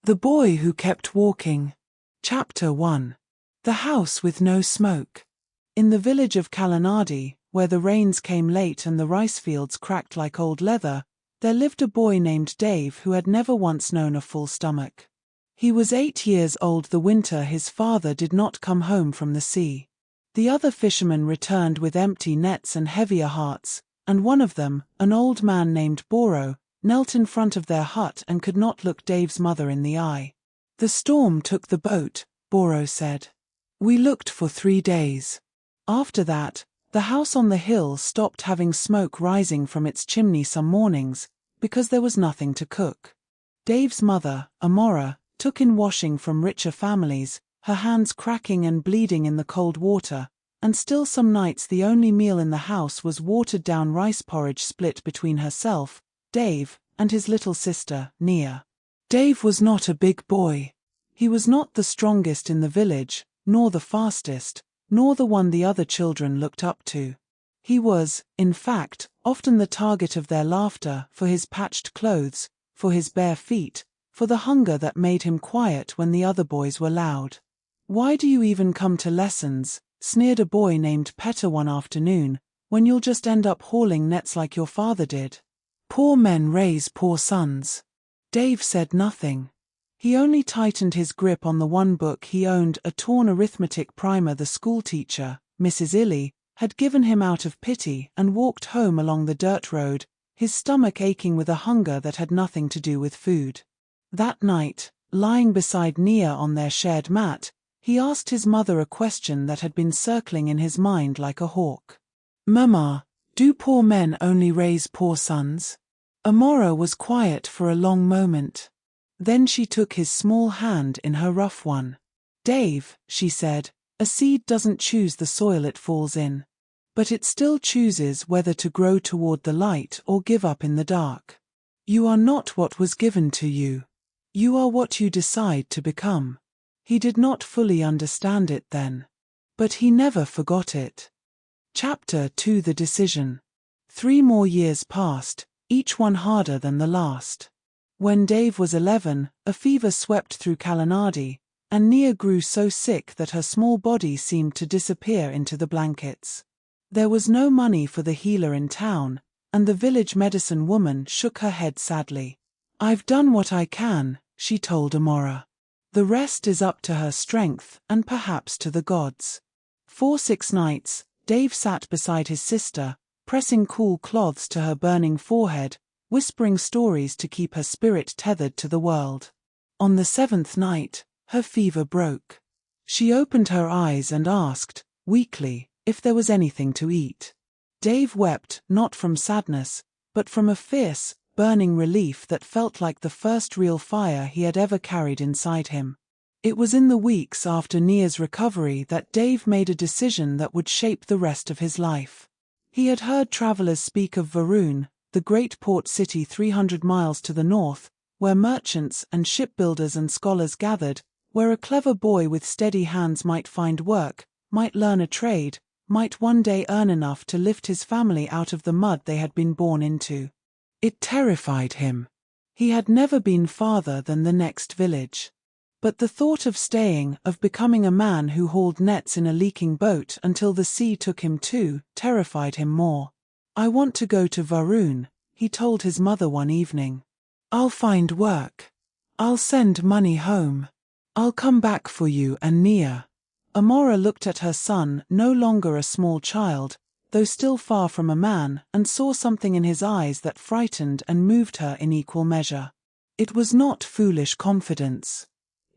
The Boy Who Kept Walking. Chapter 1. The House with No Smoke. In the village of Kalanadi, where the rains came late and the rice fields cracked like old leather, there lived a boy named Dave who had never once known a full stomach. He was 8 years old the winter his father did not come home from the sea. The other fishermen returned with empty nets and heavier hearts, and one of them, an old man named Boro, knelt in front of their hut and could not look Dave's mother in the eye. "The storm took the boat," Boro said. "We looked for 3 days. After that, the house on the hill stopped having smoke rising from its chimney some mornings, because there was nothing to cook. Dave's mother, Amora, took in washing from richer families, her hands cracking and bleeding in the cold water, and still some nights the only meal in the house was watered-down rice porridge split between herself, Dave, and his little sister, Nia. Dave was not a big boy. He was not the strongest in the village, nor the fastest, nor the one the other children looked up to. He was, in fact, often the target of their laughter for his patched clothes, for his bare feet, for the hunger that made him quiet when the other boys were loud. "Why do you even come to lessons?" sneered a boy named Petter one afternoon, "when you'll just end up hauling nets like your father did. Poor men raise poor sons." Dave said nothing. He only tightened his grip on the one book he owned, a torn arithmetic primer the schoolteacher, Mrs. Illy, had given him out of pity, and walked home along the dirt road, his stomach aching with a hunger that had nothing to do with food. That night, lying beside Nia on their shared mat, he asked his mother a question that had been circling in his mind like a hawk. "Mama, do poor men only raise poor sons?" Amora was quiet for a long moment. Then she took his small hand in her rough one. "Dave," she said, "a seed doesn't choose the soil it falls in. But it still chooses whether to grow toward the light or give up in the dark. You are not what was given to you. You are what you decide to become." He did not fully understand it then. But he never forgot it. Chapter 2. The Decision. 3 more years passed, each one harder than the last. When Dave was 11, a fever swept through Kalanadi, and Nia grew so sick that her small body seemed to disappear into the blankets. There was no money for the healer in town, and the village medicine woman shook her head sadly. "I've done what I can," she told Amora. "The rest is up to her strength and perhaps to the gods." For 6 nights, Dave sat beside his sister, pressing cool cloths to her burning forehead, whispering stories to keep her spirit tethered to the world. On the 7th night, her fever broke. She opened her eyes and asked, weakly, if there was anything to eat. Dave wept, not from sadness, but from a fierce, burning relief that felt like the first real fire he had ever carried inside him. It was in the weeks after Nia's recovery that Dave made a decision that would shape the rest of his life. He had heard travelers speak of Varun, the great port city 300 miles to the north, where merchants and shipbuilders and scholars gathered, where a clever boy with steady hands might find work, might learn a trade, might one day earn enough to lift his family out of the mud they had been born into. It terrified him. He had never been farther than the next village. But the thought of staying, of becoming a man who hauled nets in a leaking boat until the sea took him too, terrified him more. "I want to go to Varun," he told his mother one evening. "I'll find work. I'll send money home. I'll come back for you and Nia." Amora looked at her son, no longer a small child, though still far from a man, and saw something in his eyes that frightened and moved her in equal measure. It was not foolish confidence.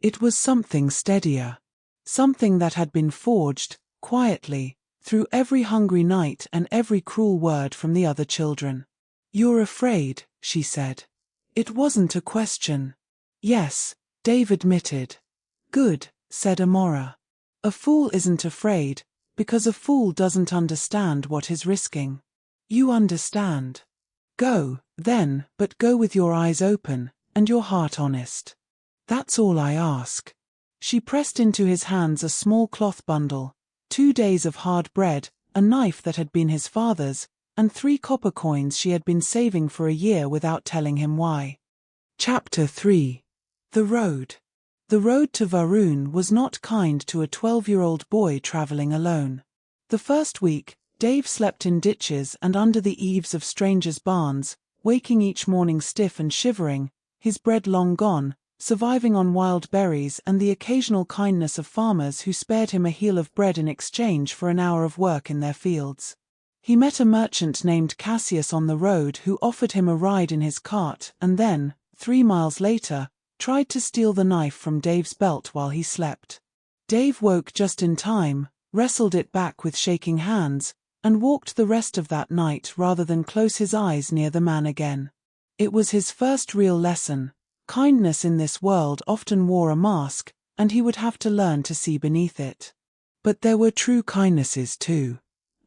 It was something steadier. Something that had been forged, quietly, through every hungry night and every cruel word from the other children. "You're afraid," she said. It wasn't a question. "Yes," Dave admitted. "Good," said Amora. "A fool isn't afraid, because a fool doesn't understand what he's risking. You understand. Go, then, but go with your eyes open, and your heart honest. That's all I ask." She pressed into his hands a small cloth bundle, 2 days of hard bread, a knife that had been his father's, and 3 copper coins she had been saving for a year without telling him why. Chapter 3. The road. The road to Varun was not kind to a 12-year-old boy traveling alone. The first week, Dave slept in ditches and under the eaves of strangers' barns, waking each morning stiff and shivering, his bread long gone, surviving on wild berries and the occasional kindness of farmers who spared him a heel of bread in exchange for an hour of work in their fields. He met a merchant named Cassius on the road who offered him a ride in his cart and then, 3 miles later, tried to steal the knife from Dave's belt while he slept. Dave woke just in time, wrestled it back with shaking hands, and walked the rest of that night rather than close his eyes near the man again. It was his first real lesson. Kindness in this world often wore a mask, and he would have to learn to see beneath it. But there were true kindnesses too.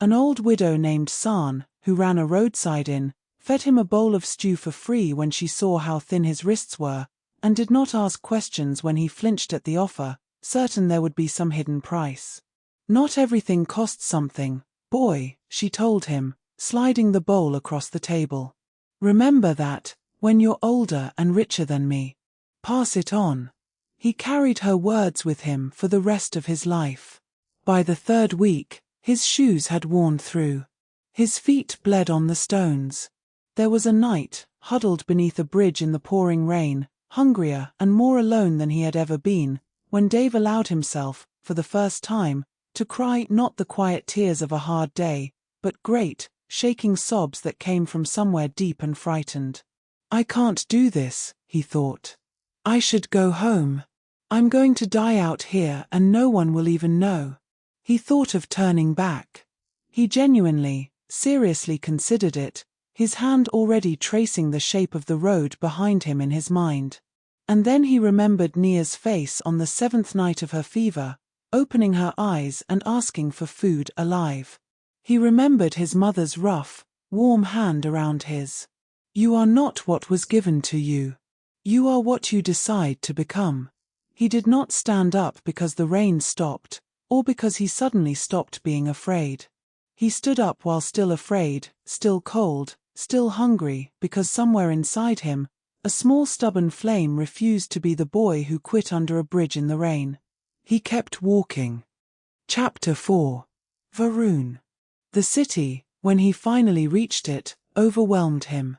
An old widow named San, who ran a roadside inn, fed him a bowl of stew for free when she saw how thin his wrists were, and did not ask questions when he flinched at the offer, certain there would be some hidden price. "Not everything costs something, boy," she told him, sliding the bowl across the table. "Remember that, when you're older and richer than me. Pass it on." He carried her words with him for the rest of his life. By the 3rd week, his shoes had worn through. His feet bled on the stones. There was a night, huddled beneath a bridge in the pouring rain, hungrier and more alone than he had ever been, when Dave allowed himself, for the first time, to cry not the quiet tears of a hard day, but great, shaking sobs that came from somewhere deep and frightened. "I can't do this," he thought. "I should go home. I'm going to die out here and no one will even know." He thought of turning back. He genuinely, seriously considered it, his hand already tracing the shape of the road behind him in his mind. And then he remembered Nia's face on the 7th night of her fever, opening her eyes and asking for food alive. He remembered his mother's rough, warm hand around his. "You are not what was given to you. You are what you decide to become." He did not stand up because the rain stopped, or because he suddenly stopped being afraid. He stood up while still afraid, still cold, still hungry, because somewhere inside him, a small stubborn flame refused to be the boy who quit under a bridge in the rain. He kept walking. Chapter 4. Varun. The city, when he finally reached it, overwhelmed him.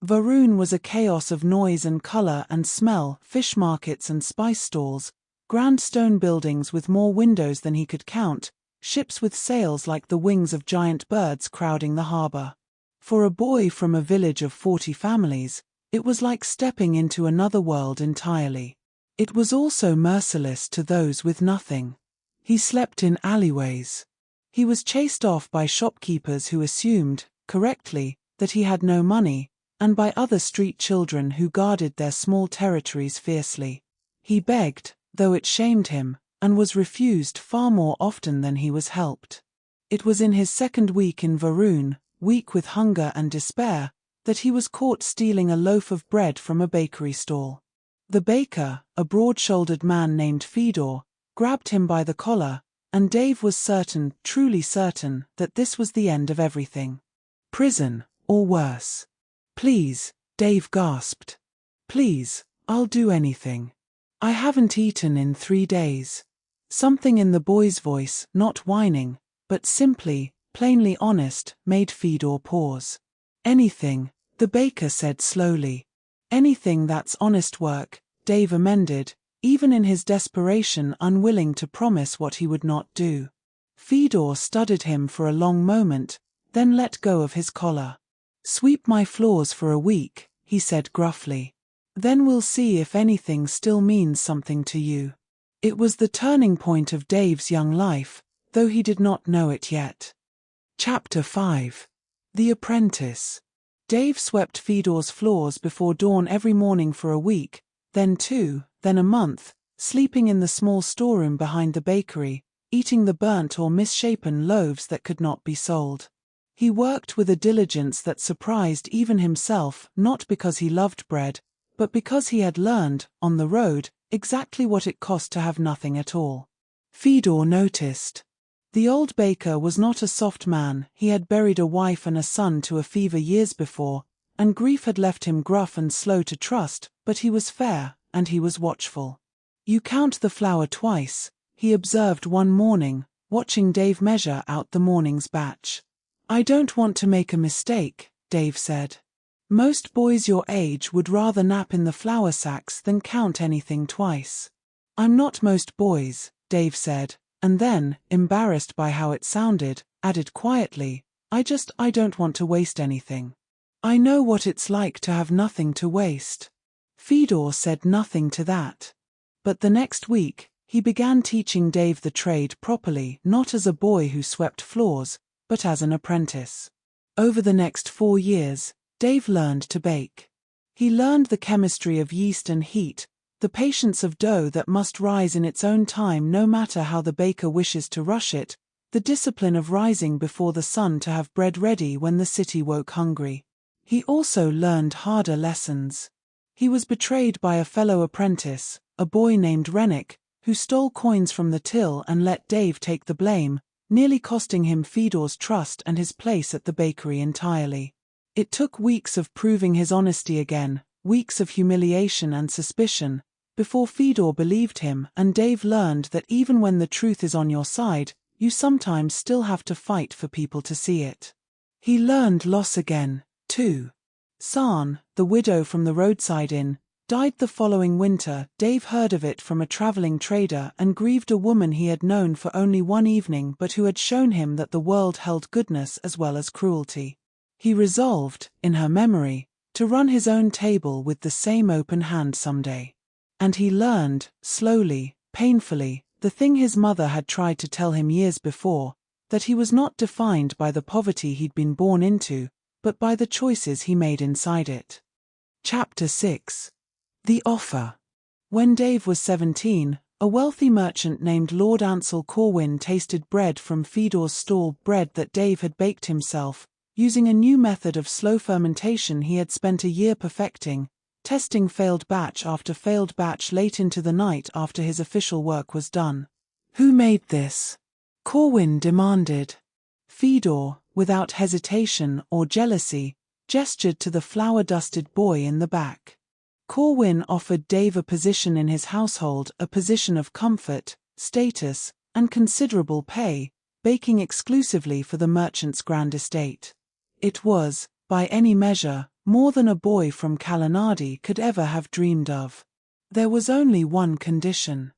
Varun was a chaos of noise and color and smell, fish markets and spice stalls, grand stone buildings with more windows than he could count, ships with sails like the wings of giant birds crowding the harbor. For a boy from a village of 40 families, it was like stepping into another world entirely. It was also merciless to those with nothing. He slept in alleyways. He was chased off by shopkeepers who assumed, correctly, that he had no money, and by other street children who guarded their small territories fiercely. He begged, though it shamed him, and was refused far more often than he was helped. It was in his 2nd week in Varun, weak with hunger and despair, that he was caught stealing a loaf of bread from a bakery stall. The baker, a broad-shouldered man named Fedor, grabbed him by the collar, and Dave was certain, truly certain, that this was the end of everything. Prison, or worse. "Please," Dave gasped. "Please, I'll do anything. I haven't eaten in 3 days." Something in the boy's voice, not whining, but simply, plainly honest, made Fedor pause. "Anything," the baker said slowly. "Anything that's honest work," Dave amended, even in his desperation unwilling to promise what he would not do. Fedor studied him for a long moment, then let go of his collar. "Sweep my floors for a week," he said gruffly. "Then we'll see if anything still means something to you." It was the turning point of Dave's young life, though he did not know it yet. Chapter 5. The Apprentice. Dave swept Fedor's floors before dawn every morning for a week, then 2, then a month, sleeping in the small storeroom behind the bakery, eating the burnt or misshapen loaves that could not be sold. He worked with a diligence that surprised even himself, not because he loved bread, but because he had learned, on the road, exactly what it cost to have nothing at all. Fedor noticed. The old baker was not a soft man. He had buried a wife and a son to a fever years before, and grief had left him gruff and slow to trust, but he was fair, and he was watchful. "You count the flour twice," he observed one morning, watching Dave measure out the morning's batch. "I don't want to make a mistake," Dave said. "Most boys your age would rather nap in the flour sacks than count anything twice." "I'm not most boys," Dave said, and then, embarrassed by how it sounded, added quietly, I don't want to waste anything. I know what it's like to have nothing to waste." Fedor said nothing to that. But the next week, he began teaching Dave the trade properly, not as a boy who swept floors, but as an apprentice. Over the next 4 years, Dave learned to bake. He learned the chemistry of yeast and heat, the patience of dough that must rise in its own time no matter how the baker wishes to rush it, the discipline of rising before the sun to have bread ready when the city woke hungry. He also learned harder lessons. He was betrayed by a fellow apprentice, a boy named Rennick, who stole coins from the till and let Dave take the blame, nearly costing him Fedor's trust and his place at the bakery entirely. It took weeks of proving his honesty again, weeks of humiliation and suspicion, before Fedor believed him, and Dave learned that even when the truth is on your side, you sometimes still have to fight for people to see it. He learned loss again, too. San, the widow from the roadside inn, died the following winter. Dave heard of it from a traveling trader and grieved a woman he had known for only one evening but who had shown him that the world held goodness as well as cruelty. He resolved, in her memory, to run his own table with the same open hand someday. And he learned, slowly, painfully, the thing his mother had tried to tell him years before, that he was not defined by the poverty he'd been born into, but by the choices he made inside it. Chapter 6. The Offer. When Dave was 17, a wealthy merchant named Lord Ansel Corwin tasted bread from Fedor's stall, bread that Dave had baked himself, using a new method of slow fermentation he had spent a year perfecting, testing failed batch after failed batch late into the night after his official work was done. "Who made this?" Corwin demanded. Fedor, without hesitation or jealousy, gestured to the flour-dusted boy in the back. Corwin offered Dave a position in his household, a position of comfort, status, and considerable pay, baking exclusively for the merchant's grand estate. It was, by any measure, more than a boy from Kalanadi could ever have dreamed of. There was only one condition.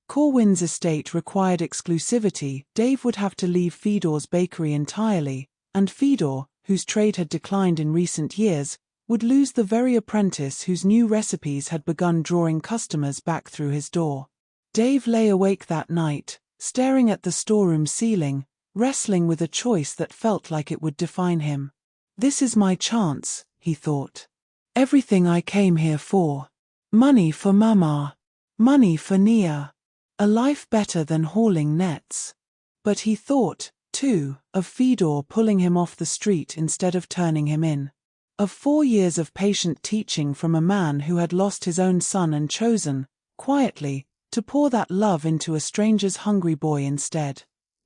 Corwin's estate required exclusivity. Dave would have to leave Fedor's bakery entirely, and Fedor, whose trade had declined in recent years, would lose the very apprentice whose new recipes had begun drawing customers back through his door. Dave lay awake that night, staring at the storeroom ceiling, wrestling with a choice that felt like it would define him. "This is my chance," he thought. "Everything I came here for. Money for Mama. Money for Nia. A life better than hauling nets." But he thought, too, of Fedor pulling him off the street instead of turning him in. Of 4 years of patient teaching from a man who had lost his own son and chosen, quietly, to pour that love into a stranger's hungry boy instead.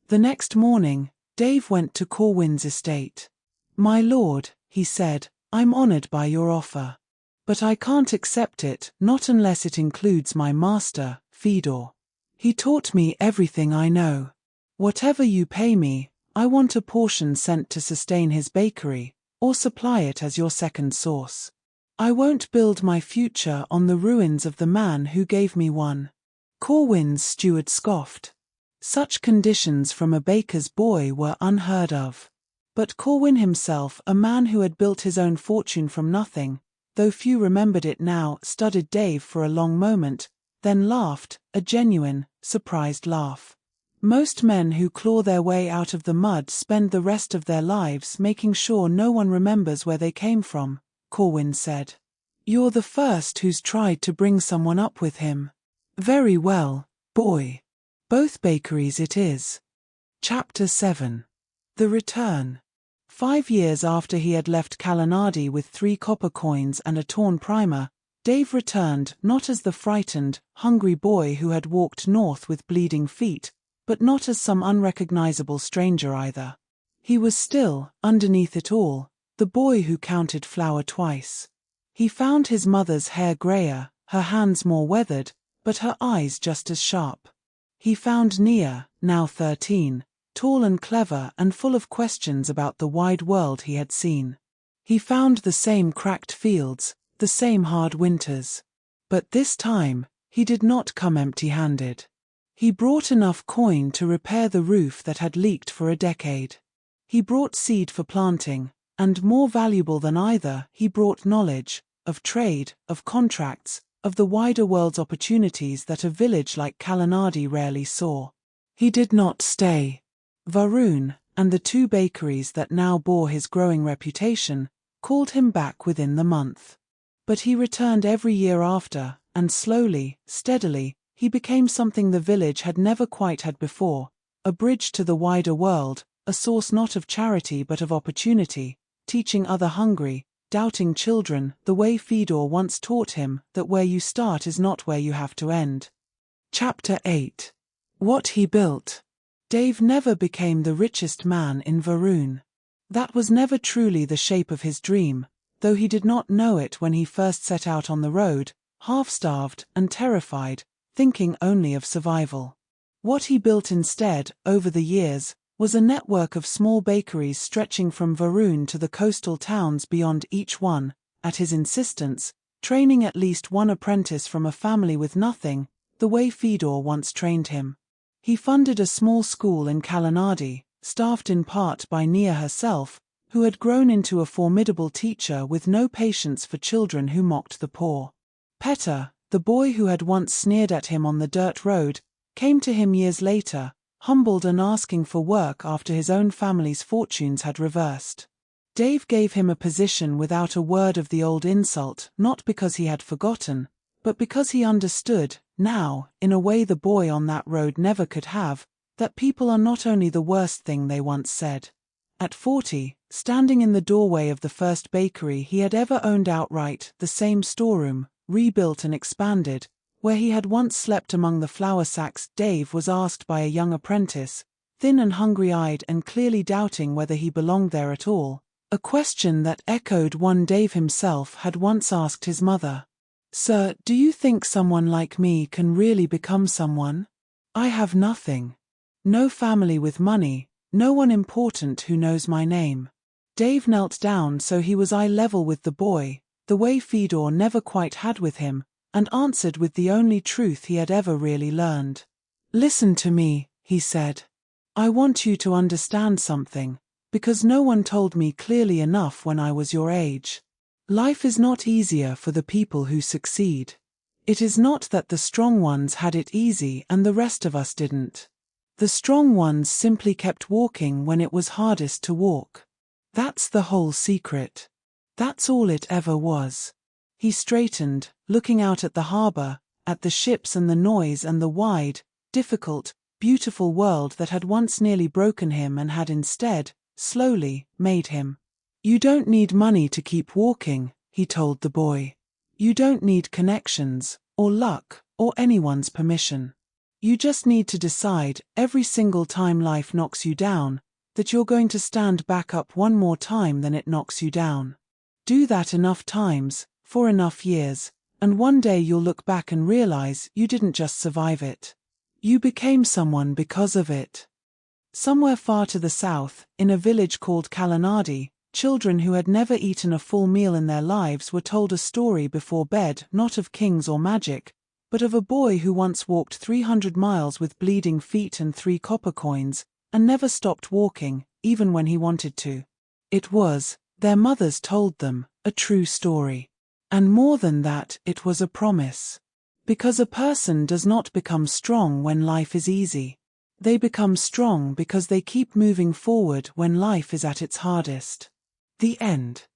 The next morning, Dave went to Corwin's estate. "My lord," he said, "I'm honored by your offer. But I can't accept it, not unless it includes my master, Fedor. He taught me everything I know. Whatever you pay me, I want a portion sent to sustain his bakery, or supply it as your second source. I won't build my future on the ruins of the man who gave me one." Corwin's steward scoffed. Such conditions from a baker's boy were unheard of. But Corwin himself, a man who had built his own fortune from nothing, though few remembered it now, studied Dave for a long moment, then laughed, a genuine, surprised laugh. "Most men who claw their way out of the mud spend the rest of their lives making sure no one remembers where they came from," Corwin said. "You're the first who's tried to bring someone up with him. Very well, boy. Both bakeries it is." Chapter 7. The Return. 5 years after he had left Kalanadi with 3 copper coins and a torn primer, Dave returned, not as the frightened, hungry boy who had walked north with bleeding feet, but not as some unrecognizable stranger either. He was still, underneath it all, the boy who counted flour twice. He found his mother's hair grayer, her hands more weathered, but her eyes just as sharp. He found Nia, now 13, tall and clever and full of questions about the wide world he had seen. He found the same cracked fields, the same hard winters. But this time, he did not come empty-handed. He brought enough coin to repair the roof that had leaked for a decade. He brought seed for planting, and more valuable than either, he brought knowledge, of trade, of contracts, of the wider world's opportunities that a village like Kalanadi rarely saw. He did not stay. Varun, and the 2 bakeries that now bore his growing reputation, called him back within the month. But he returned every year after, and slowly, steadily, he became something the village had never quite had before, a bridge to the wider world, a source not of charity but of opportunity, teaching other hungry, doubting children the way Fedor once taught him, that where you start is not where you have to end. Chapter 8. What he built. Dave never became the richest man in Varun. That was never truly the shape of his dream, though he did not know it when he first set out on the road, half-starved and terrified, thinking only of survival. What he built instead, over the years, was a network of small bakeries stretching from Varun to the coastal towns beyond, each one, at his insistence, training at least one apprentice from a family with nothing, the way Fedor once trained him. He funded a small school in Kalanadi, staffed in part by Nia herself, who had grown into a formidable teacher with no patience for children who mocked the poor. Petter, the boy who had once sneered at him on the dirt road, came to him years later, humbled and asking for work after his own family's fortunes had reversed. Dave gave him a position without a word of the old insult, not because he had forgotten, but because he understood, now, in a way the boy on that road never could have, that people are not only the worst thing they once said. At 40, standing in the doorway of the first bakery he had ever owned outright, the same storeroom, rebuilt and expanded, where he had once slept among the flour sacks, Dave was asked by a young apprentice, thin and hungry-eyed and clearly doubting whether he belonged there at all, a question that echoed one Dave himself had once asked his mother. "Sir, do you think someone like me can really become someone? I have nothing. No family with money, no one important who knows my name." Dave knelt down so he was eye level with the boy, the way Fedor never quite had with him, and answered with the only truth he had ever really learned. "Listen to me," he said. "I want you to understand something, because no one told me clearly enough when I was your age. Life is not easier for the people who succeed. It is not that the strong ones had it easy and the rest of us didn't. The strong ones simply kept walking when it was hardest to walk. That's the whole secret. That's all it ever was." He straightened, looking out at the harbor, at the ships and the noise and the wide, difficult, beautiful world that had once nearly broken him and had instead, slowly, made him. "You don't need money to keep walking," he told the boy. "You don't need connections, or luck, or anyone's permission. You just need to decide, every single time life knocks you down, that you're going to stand back up one more time than it knocks you down. Do that enough times, for enough years, and one day you'll look back and realize you didn't just survive it. You became someone because of it." Somewhere far to the south, in a village called Kalanadi, children who had never eaten a full meal in their lives were told a story before bed, not of kings or magic, but of a boy who once walked 300 miles with bleeding feet and 3 copper coins, and never stopped walking, even when he wanted to. It was, their mothers told them, a true story. And more than that, it was a promise. Because a person does not become strong when life is easy. They become strong because they keep moving forward when life is at its hardest. The end.